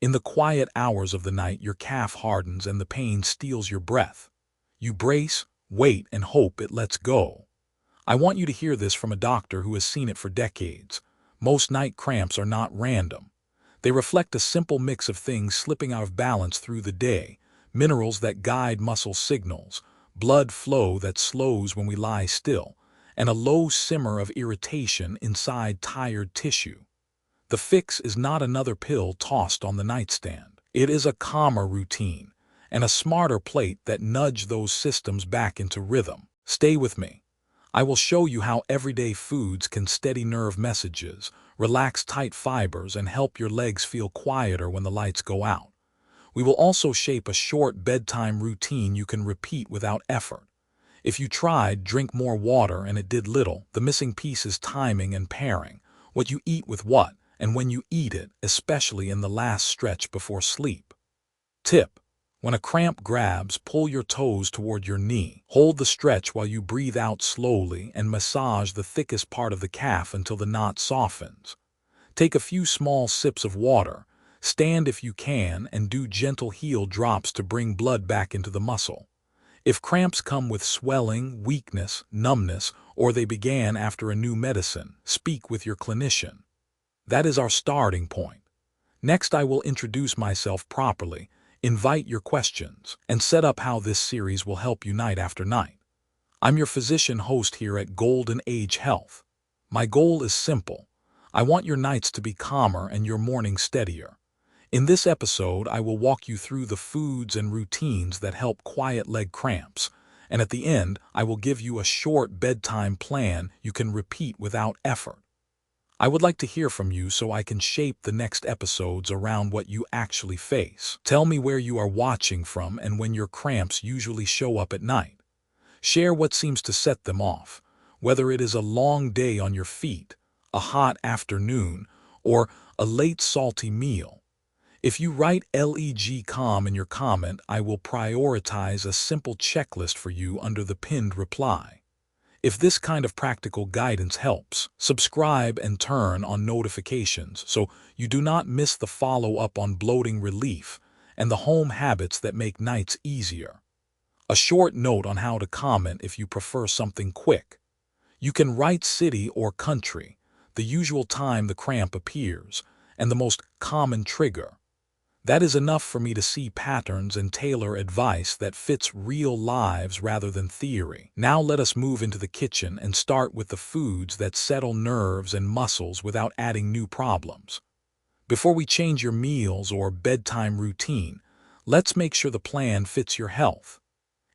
In the quiet hours of the night, your calf hardens and the pain steals your breath. You brace, wait, and hope it lets go. I want you to hear this from a doctor who has seen it for decades. Most night cramps are not random. They reflect a simple mix of things slipping out of balance through the day: minerals that guide muscle signals, blood flow that slows when we lie still, and a low simmer of irritation inside tired tissue. The fix is not another pill tossed on the nightstand. It is a calmer routine and a smarter plate that nudge those systems back into rhythm. Stay with me. I will show you how everyday foods can steady nerve messages, relax tight fibers, and help your legs feel quieter when the lights go out. We will also shape a short bedtime routine you can repeat without effort. If you tried drink more water and it did little, the missing piece is timing and pairing. What you eat with what, and when you eat it, especially in the last stretch before sleep. Tip: when a cramp grabs, pull your toes toward your knee. Hold the stretch while you breathe out slowly and massage the thickest part of the calf until the knot softens. Take a few small sips of water, stand if you can, and do gentle heel drops to bring blood back into the muscle. If cramps come with swelling, weakness, numbness, or they began after a new medicine, speak with your clinician. That is our starting point. Next, I will introduce myself properly, invite your questions, and set up how this series will help you night after night. I'm your physician host here at Golden Age Health. My goal is simple. I want your nights to be calmer and your mornings steadier. In this episode, I will walk you through the foods and routines that help quiet leg cramps, and at the end, I will give you a short bedtime plan you can repeat without effort. I would like to hear from you so I can shape the next episodes around what you actually face. Tell me where you are watching from and when your cramps usually show up at night. Share what seems to set them off, whether it is a long day on your feet, a hot afternoon, or a late salty meal. If you write "leg calm" in your comment, I will prioritize a simple checklist for you under the pinned reply. If this kind of practical guidance helps, subscribe and turn on notifications so you do not miss the follow-up on bloating relief and the home habits that make nights easier. A short note on how to comment if you prefer something quick. You can write city or country, the usual time the cramp appears, and the most common trigger. That is enough for me to see patterns and tailor advice that fits real lives rather than theory. Now let us move into the kitchen and start with the foods that settle nerves and muscles without adding new problems. Before we change your meals or bedtime routine, let's make sure the plan fits your health.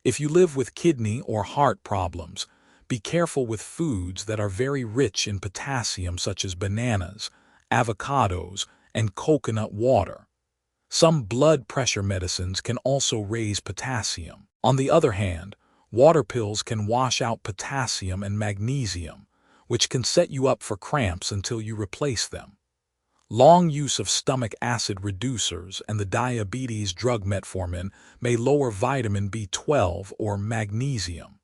If you live with kidney or heart problems, be careful with foods that are very rich in potassium, such as bananas, avocados, and coconut water. Some blood pressure medicines can also raise potassium. On the other hand, water pills can wash out potassium and magnesium, which can set you up for cramps until you replace them. Long use of stomach acid reducers and the diabetes drug metformin may lower vitamin B12 or magnesium.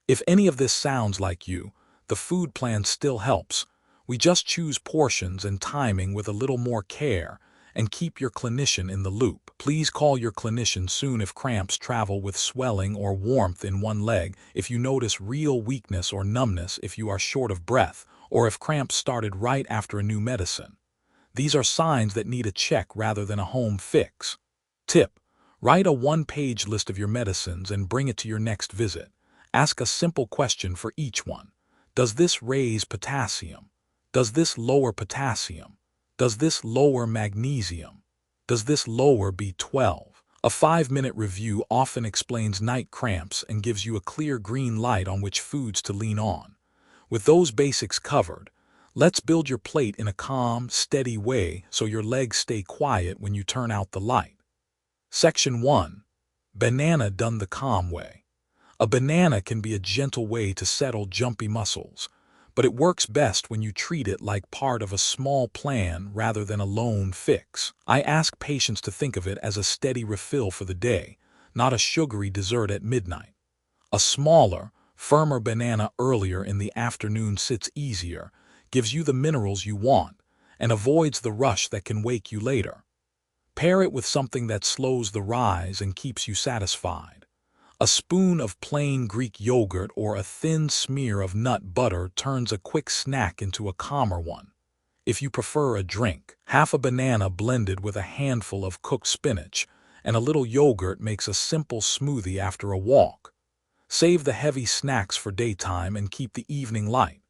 If any of this sounds like you, the food plan still helps. We just choose portions and timing with a little more care, and keep your clinician in the loop. Please call your clinician soon if cramps travel with swelling or warmth in one leg, if you notice real weakness or numbness, if you are short of breath, or if cramps started right after a new medicine. These are signs that need a check rather than a home fix. Tip: write a one-page list of your medicines and bring it to your next visit. Ask a simple question for each one. Does this raise potassium? Does this lower potassium? Does this lower magnesium? Does this lower B12? A 5-minute review often explains night cramps and gives you a clear green light on which foods to lean on. With those basics covered, let's build your plate in a calm, steady way so your legs stay quiet when you turn out the light. Section 1. Banana done the calm way. A banana can be a gentle way to settle jumpy muscles, but it works best when you treat it like part of a small plan rather than a lone fix. I ask patients to think of it as a steady refill for the day, not a sugary dessert at midnight. A smaller, firmer banana earlier in the afternoon sits easier, gives you the minerals you want, and avoids the rush that can wake you later. Pair it with something that slows the rise and keeps you satisfied. A spoon of plain Greek yogurt or a thin smear of nut butter turns a quick snack into a calmer one. If you prefer a drink, half a banana blended with a handful of cooked spinach and a little yogurt makes a simple smoothie after a walk. Save the heavy snacks for daytime and keep the evening light.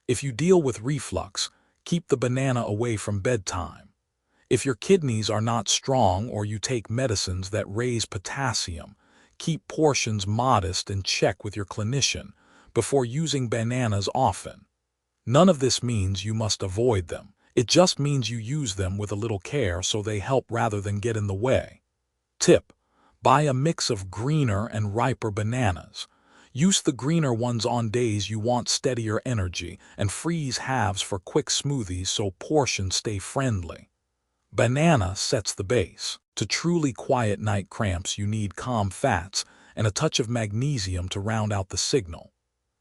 If you deal with reflux, keep the banana away from bedtime. If your kidneys are not strong or you take medicines that raise potassium, keep portions modest and check with your clinician before using bananas often. None of this means you must avoid them. It just means you use them with a little care so they help rather than get in the way. Tip: buy a mix of greener and riper bananas. Use the greener ones on days you want steadier energy and freeze halves for quick smoothies so portions stay friendly. Banana sets the base. To truly quiet night cramps, you need calm fats and a touch of magnesium to round out the signal.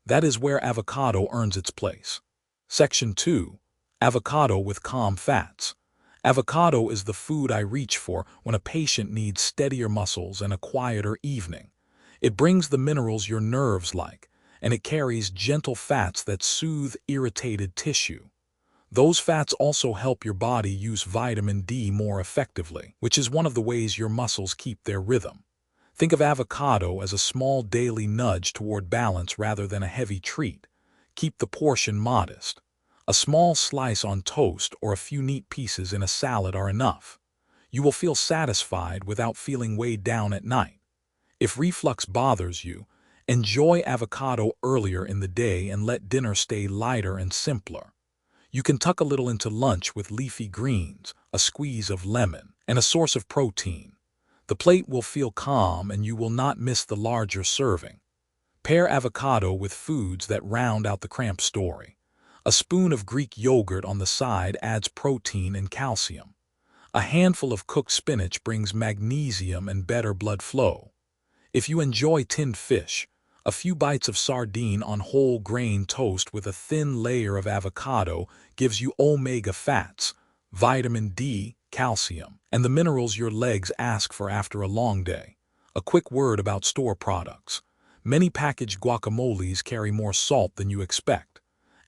That is where avocado earns its place. Section 2. Avocado with calm fats. Avocado is the food I reach for when a patient needs steadier muscles and a quieter evening. It brings the minerals your nerves like, and it carries gentle fats that soothe irritated tissue. Those fats also help your body use vitamin D more effectively, which is one of the ways your muscles keep their rhythm. Think of avocado as a small daily nudge toward balance rather than a heavy treat. Keep the portion modest. A small slice on toast or a few neat pieces in a salad are enough. You will feel satisfied without feeling weighed down at night. If reflux bothers you, enjoy avocado earlier in the day and let dinner stay lighter and simpler. You can tuck a little into lunch with leafy greens, a squeeze of lemon, and a source of protein. The plate will feel calm and you will not miss the larger serving. Pair avocado with foods that round out the cramp story. A spoon of Greek yogurt on the side adds protein and calcium. A handful of cooked spinach brings magnesium and better blood flow. If you enjoy tinned fish, a few bites of sardine on whole grain toast with a thin layer of avocado gives you omega fats, vitamin D, calcium, and the minerals your legs ask for after a long day. A quick word about store products. Many packaged guacamoles carry more salt than you expect.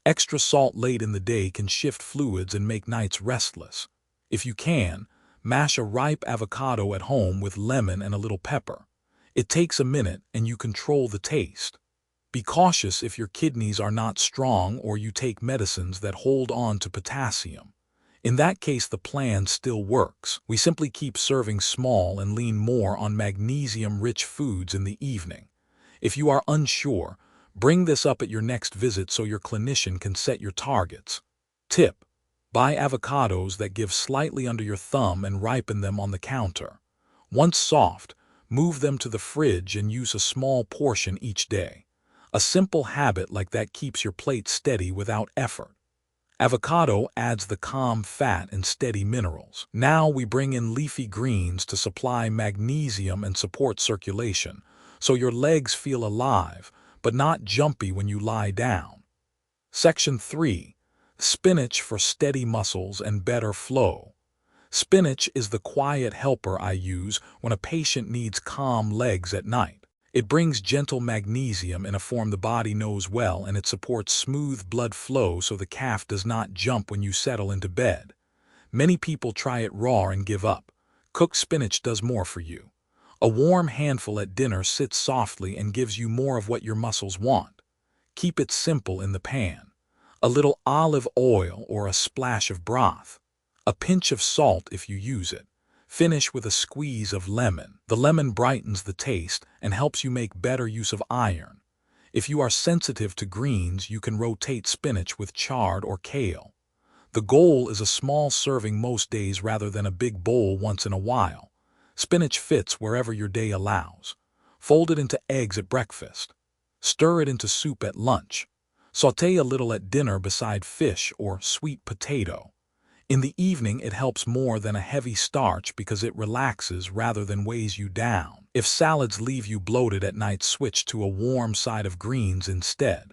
Extra salt late in the day can shift fluids and make nights restless. If you can, mash a ripe avocado at home with lemon and a little pepper. It takes a minute and you control the taste. Be cautious if your kidneys are not strong or you take medicines that hold on to potassium. In that case, the plan still works. We simply keep serving small and lean more on magnesium-rich foods in the evening. If you are unsure, bring this up at your next visit so your clinician can set your targets. Tip: buy avocados that give slightly under your thumb and ripen them on the counter. Once soft, move them to the fridge and use a small portion each day. A simple habit like that keeps your plate steady without effort. Avocado adds the calm fat and steady minerals. Now we bring in leafy greens to supply magnesium and support circulation, so your legs feel alive, but not jumpy when you lie down. Section 3. Spinach for steady muscles and better flow. Spinach is the quiet helper I use when a patient needs calm legs at night. It brings gentle magnesium in a form the body knows well, and it supports smooth blood flow so the calf does not jump when you settle into bed. Many people try it raw and give up. Cooked spinach does more for you. A warm handful at dinner sits softly and gives you more of what your muscles want. Keep it simple in the pan. A little olive oil or a splash of broth. A pinch of salt if you use it. Finish with a squeeze of lemon. The lemon brightens the taste and helps you make better use of iron. If you are sensitive to greens, you can rotate spinach with chard or kale. The goal is a small serving most days rather than a big bowl once in a while. Spinach fits wherever your day allows. Fold it into eggs at breakfast. Stir it into soup at lunch. Sauté a little at dinner beside fish or sweet potato. In the evening, it helps more than a heavy starch because it relaxes rather than weighs you down. If salads leave you bloated at night, switch to a warm side of greens instead.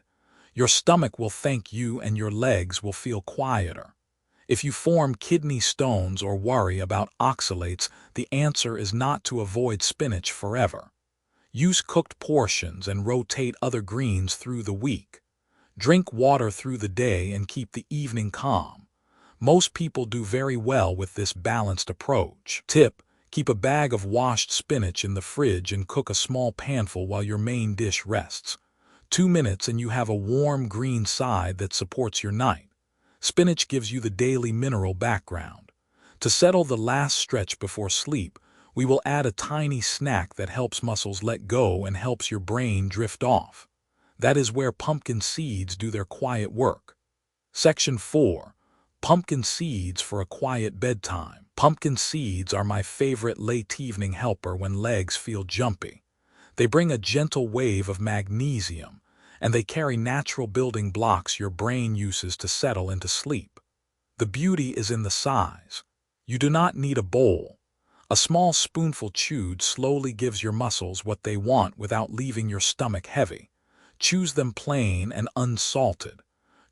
Your stomach will thank you and your legs will feel quieter. If you form kidney stones or worry about oxalates, the answer is not to avoid spinach forever. Use cooked portions and rotate other greens through the week. Drink water through the day and keep the evening calm. Most people do very well with this balanced approach. Tip: keep a bag of washed spinach in the fridge and cook a small panful while your main dish rests. 2 minutes and you have a warm green side that supports your night. Spinach gives you the daily mineral background. To settle the last stretch before sleep, we will add a tiny snack that helps muscles let go and helps your brain drift off. That is where pumpkin seeds do their quiet work. Section 4. Pumpkin seeds for a quiet bedtime. Pumpkin seeds are my favorite late evening helper when legs feel jumpy. They bring a gentle wave of magnesium, and they carry natural building blocks your brain uses to settle into sleep. The beauty is in the size. You do not need a bowl. A small spoonful chewed slowly gives your muscles what they want without leaving your stomach heavy. Choose them plain and unsalted.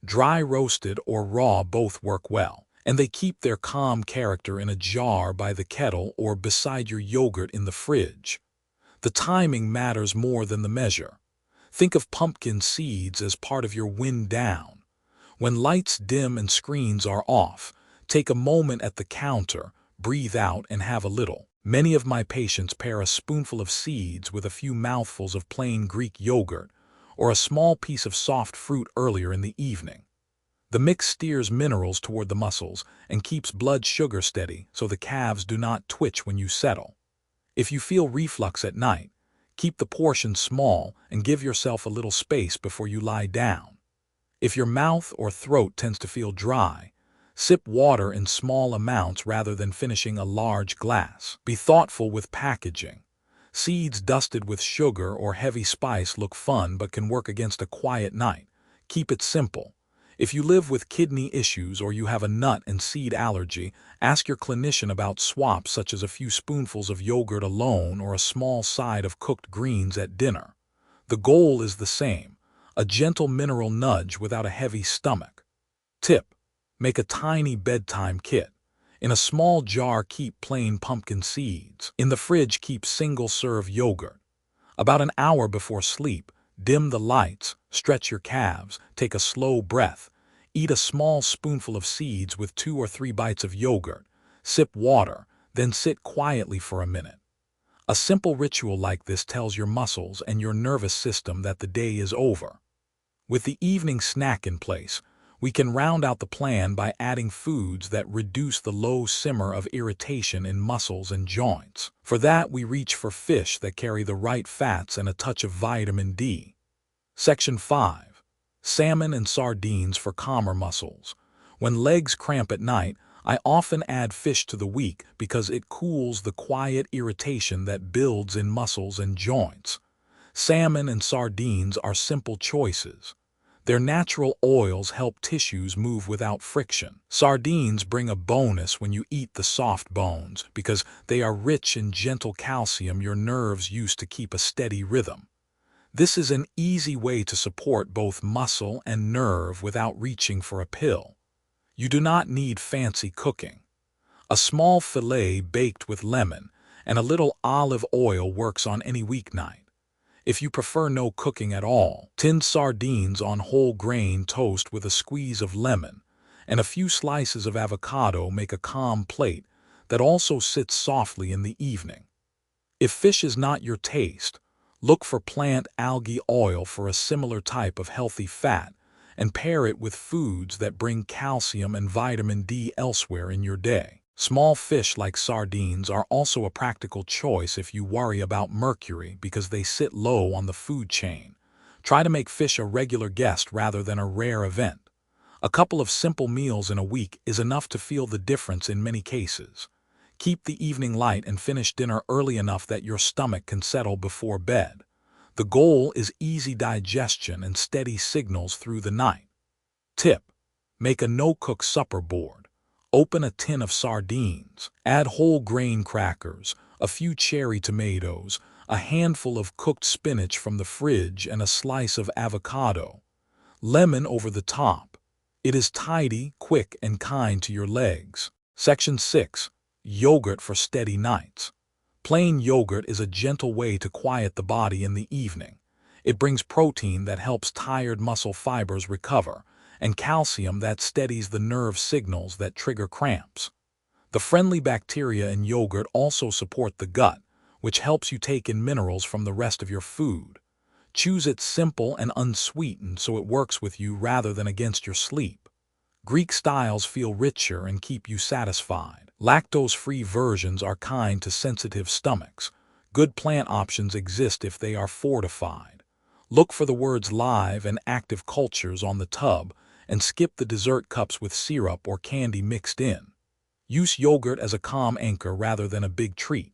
Dry roasted or raw both work well, and they keep their calm character in a jar by the kettle or beside your yogurt in the fridge. The timing matters more than the measure. Think of pumpkin seeds as part of your wind down. When lights dim and screens are off, take a moment at the counter, breathe out and have a little. Many of my patients pair a spoonful of seeds with a few mouthfuls of plain Greek yogurt or a small piece of soft fruit earlier in the evening. The mix steers minerals toward the muscles and keeps blood sugar steady so the calves do not twitch when you settle. If you feel reflux at night, keep the portion small and give yourself a little space before you lie down. If your mouth or throat tends to feel dry, sip water in small amounts rather than finishing a large glass. Be thoughtful with packaging. Seeds dusted with sugar or heavy spice look fun but can work against a quiet night. Keep it simple. If you live with kidney issues or you have a nut and seed allergy, ask your clinician about swaps such as a few spoonfuls of yogurt alone or a small side of cooked greens at dinner. The goal is the same: a gentle mineral nudge without a heavy stomach. Tip: make a tiny bedtime kit. In a small jar, keep plain pumpkin seeds. In the fridge, keep single-serve yogurt. About an hour before sleep, dim the lights, stretch your calves, take a slow breath, eat a small spoonful of seeds with 2 or 3 bites of yogurt, sip water, then sit quietly for a minute. A simple ritual like this tells your muscles and your nervous system that the day is over. With the evening snack in place, we can round out the plan by adding foods that reduce the low simmer of irritation in muscles and joints. For that, we reach for fish that carry the right fats and a touch of vitamin D. Section 5. Salmon and sardines for calmer muscles. When legs cramp at night, I often add fish to the week because it cools the quiet irritation that builds in muscles and joints. Salmon and sardines are simple choices. Their natural oils help tissues move without friction. Sardines bring a bonus when you eat the soft bones because they are rich in gentle calcium your nerves use to keep a steady rhythm. This is an easy way to support both muscle and nerve without reaching for a pill. You do not need fancy cooking. A small fillet baked with lemon and a little olive oil works on any weeknight. If you prefer no cooking at all, tinned sardines on whole grain toast with a squeeze of lemon and a few slices of avocado make a calm plate that also sits softly in the evening. If fish is not your taste, look for plant algae oil for a similar type of healthy fat and pair it with foods that bring calcium and vitamin D elsewhere in your day. Small fish like sardines are also a practical choice if you worry about mercury because they sit low on the food chain. Try to make fish a regular guest rather than a rare event. A couple of simple meals in a week is enough to feel the difference in many cases. Keep the evening light and finish dinner early enough that your stomach can settle before bed. The goal is easy digestion and steady signals through the night. Tip: make a no-cook supper board. Open a tin of sardines, add whole grain crackers, a few cherry tomatoes, a handful of cooked spinach from the fridge and a slice of avocado. Lemon over the top. It is tidy, quick, and kind to your legs. Section 6. Yogurt for steady nights. Plain yogurt is a gentle way to quiet the body in the evening. It brings protein that helps tired muscle fibers recover, and calcium that steadies the nerve signals that trigger cramps. The friendly bacteria in yogurt also support the gut, which helps you take in minerals from the rest of your food. Choose it simple and unsweetened so it works with you rather than against your sleep. Greek styles feel richer and keep you satisfied. Lactose-free versions are kind to sensitive stomachs. Good plant options exist if they are fortified. Look for the words live and active cultures on the tub and skip the dessert cups with syrup or candy mixed in. Use yogurt as a calm anchor rather than a big treat.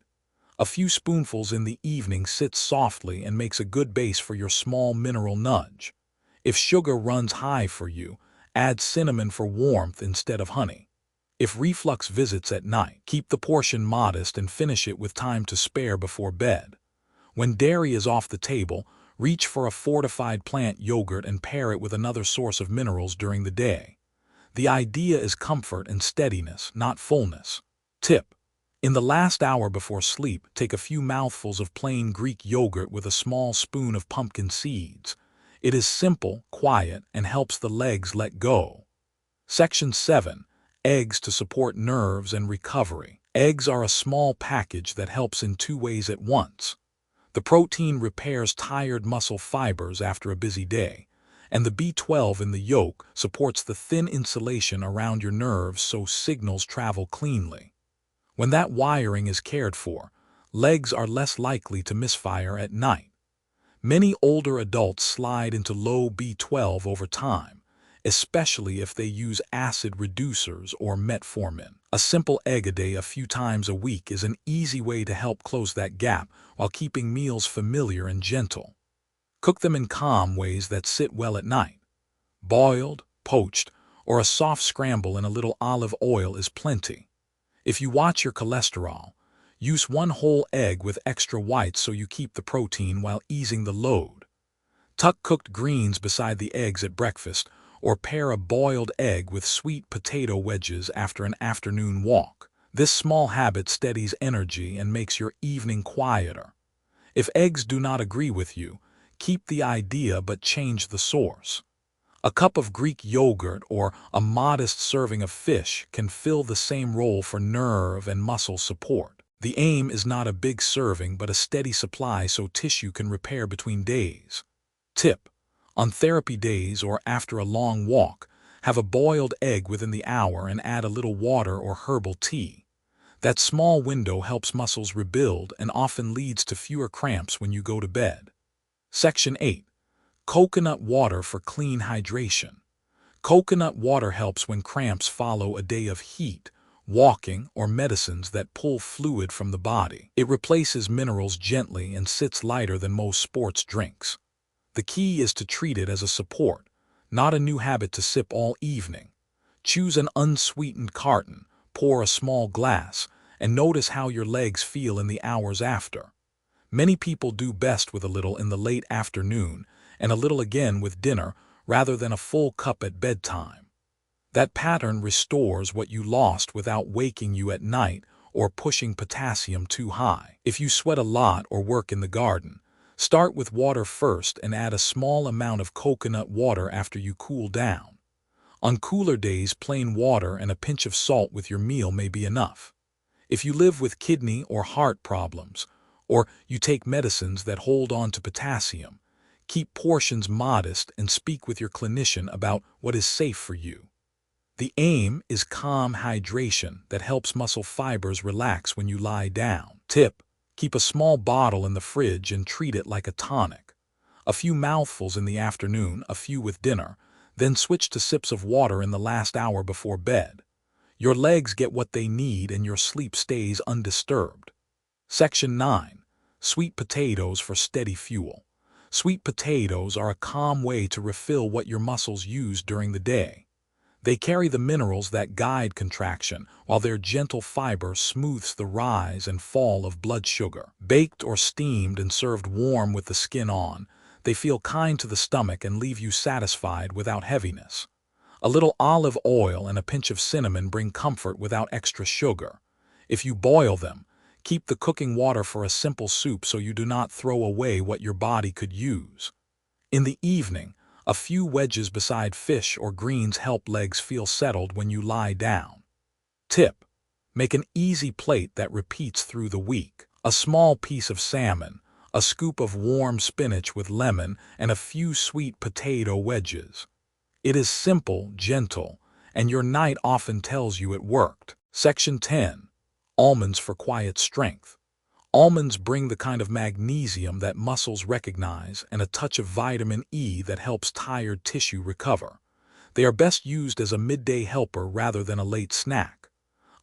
A few spoonfuls in the evening sits softly and makes a good base for your small mineral nudge. If sugar runs high for you, add cinnamon for warmth instead of honey. If reflux visits at night, keep the portion modest and finish it with time to spare before bed. When dairy is off the table, reach for a fortified plant yogurt and pair it with another source of minerals during the day. The idea is comfort and steadiness, not fullness. Tip: in the last hour before sleep, take a few mouthfuls of plain Greek yogurt with a small spoon of pumpkin seeds. It is simple, quiet, and helps the legs let go. Section 7. Eggs to support nerves and recovery. Eggs are a small package that helps in two ways at once. The protein repairs tired muscle fibers after a busy day, and the B12 in the yolk supports the thin insulation around your nerves so signals travel cleanly. When that wiring is cared for, legs are less likely to misfire at night. Many older adults slide into low B12 over time, especially if they use acid reducers or metformin. A simple egg a day a few times a week is an easy way to help close that gap while keeping meals familiar and gentle. Cook them in calm ways that sit well at night. Boiled, poached, or a soft scramble in a little olive oil is plenty. If you watch your cholesterol, use one whole egg with extra whites so you keep the protein while easing the load. Tuck cooked greens beside the eggs at breakfast, or pair a boiled egg with sweet potato wedges after an afternoon walk. This small habit steadies energy and makes your evening quieter. If eggs do not agree with you, keep the idea but change the source. A cup of Greek yogurt or a modest serving of fish can fill the same role for nerve and muscle support. The aim is not a big serving but a steady supply so tissue can repair between days. Tip: on therapy days or after a long walk, have a boiled egg within the hour and add a little water or herbal tea. That small window helps muscles rebuild and often leads to fewer cramps when you go to bed. Section 8. Coconut water for clean hydration. Coconut water helps when cramps follow a day of heat, walking, or medicines that pull fluid from the body. It replaces minerals gently and sits lighter than most sports drinks. The key is to treat it as a support, not a new habit to sip all evening. Choose an unsweetened carton, pour a small glass, and notice how your legs feel in the hours after. Many people do best with a little in the late afternoon and a little again with dinner rather than a full cup at bedtime. That pattern restores what you lost without waking you at night or pushing potassium too high. If you sweat a lot or work in the garden, start with water first and add a small amount of coconut water after you cool down. On cooler days, plain water and a pinch of salt with your meal may be enough. If you live with kidney or heart problems, or you take medicines that hold on to potassium, keep portions modest and speak with your clinician about what is safe for you. The aim is calm hydration that helps muscle fibers relax when you lie down. Tip: keep a small bottle in the fridge and treat it like a tonic. A few mouthfuls in the afternoon, a few with dinner, then switch to sips of water in the last hour before bed. Your legs get what they need and your sleep stays undisturbed. Section 9. Sweet potatoes for steady fuel. Sweet potatoes are a calm way to refill what your muscles use during the day. They carry the minerals that guide contraction, while their gentle fiber smooths the rise and fall of blood sugar. Baked or steamed and served warm with the skin on, they feel kind to the stomach and leave you satisfied without heaviness. A little olive oil and a pinch of cinnamon bring comfort without extra sugar. If you boil them, keep the cooking water for a simple soup so you do not throw away what your body could use. In the evening, a few wedges beside fish or greens help legs feel settled when you lie down. Tip: make an easy plate that repeats through the week. A small piece of salmon, a scoop of warm spinach with lemon, and a few sweet potato wedges. It is simple, gentle, and your night often tells you it worked. Section 10. Almonds for quiet strength. Almonds bring the kind of magnesium that muscles recognize and a touch of vitamin E that helps tired tissue recover. They are best used as a midday helper rather than a late snack.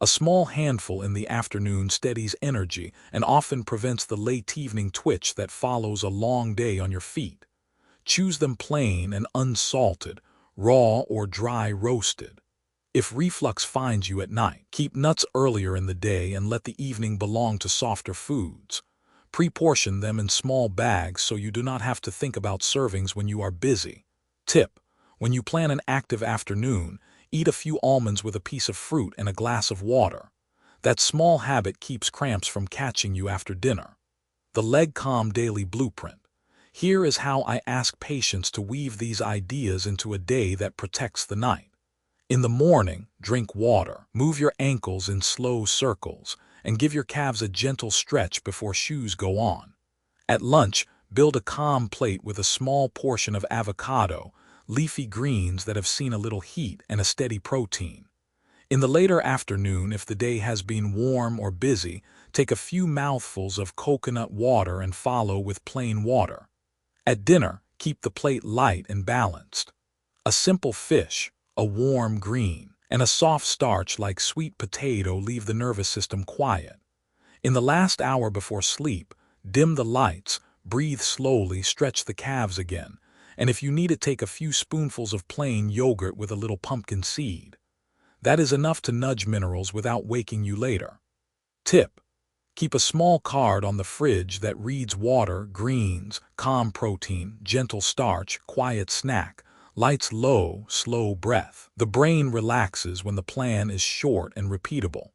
A small handful in the afternoon steadies energy and often prevents the late evening twitch that follows a long day on your feet. Choose them plain and unsalted, raw or dry roasted. If reflux finds you at night, keep nuts earlier in the day and let the evening belong to softer foods. Pre-portion them in small bags so you do not have to think about servings when you are busy. Tip: when you plan an active afternoon, eat a few almonds with a piece of fruit and a glass of water. That small habit keeps cramps from catching you after dinner. The Leg Calm Daily Blueprint. Here is how I ask patients to weave these ideas into a day that protects the night. In the morning, drink water, move your ankles in slow circles, and give your calves a gentle stretch before shoes go on. At lunch, build a calm plate with a small portion of avocado, leafy greens that have seen a little heat, and a steady protein. In the later afternoon, if the day has been warm or busy, take a few mouthfuls of coconut water and follow with plain water. At dinner, keep the plate light and balanced. A simple fish, a warm green, and a soft starch like sweet potato leave the nervous system quiet. In the last hour before sleep, dim the lights, breathe slowly, stretch the calves again, and if you need it, take a few spoonfuls of plain yogurt with a little pumpkin seed. That is enough to nudge minerals without waking you later. Tip: keep a small card on the fridge that reads water, greens, calm protein, gentle starch, quiet snack, lights low, slow breath. The brain relaxes when the plan is short and repeatable.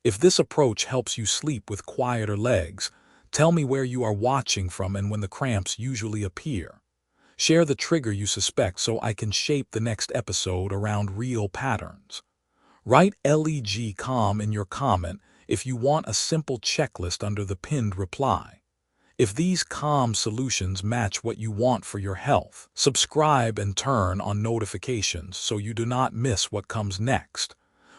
If this approach helps you sleep with quieter legs, tell me where you are watching from and when the cramps usually appear. Share the trigger you suspect so I can shape the next episode around real patterns. Write "Leg Calm" in your comment if you want a simple checklist under the pinned reply. If these calm solutions match what you want for your health, subscribe and turn on notifications so you do not miss what comes next.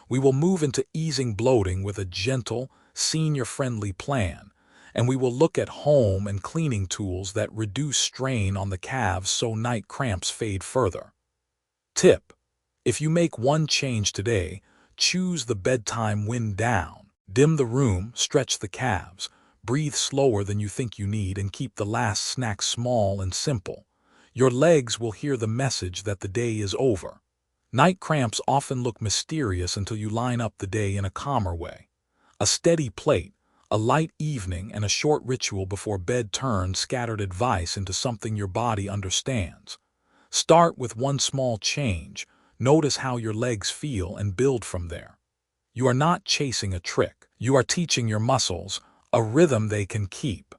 We will move into easing bloating with a gentle, senior-friendly plan, and we will look at home and cleaning tools that reduce strain on the calves so night cramps fade further. Tip: if you make one change today, choose the bedtime wind down. Dim the room, stretch the calves, breathe slower than you think you need, and keep the last snack small and simple. Your legs will hear the message that the day is over. Night cramps often look mysterious until you line up the day in a calmer way. A steady plate, a light evening, and a short ritual before bed turn scattered advice into something your body understands. Start with one small change, notice how your legs feel, and build from there. You are not chasing a trick. You are teaching your muscles a rhythm they can keep.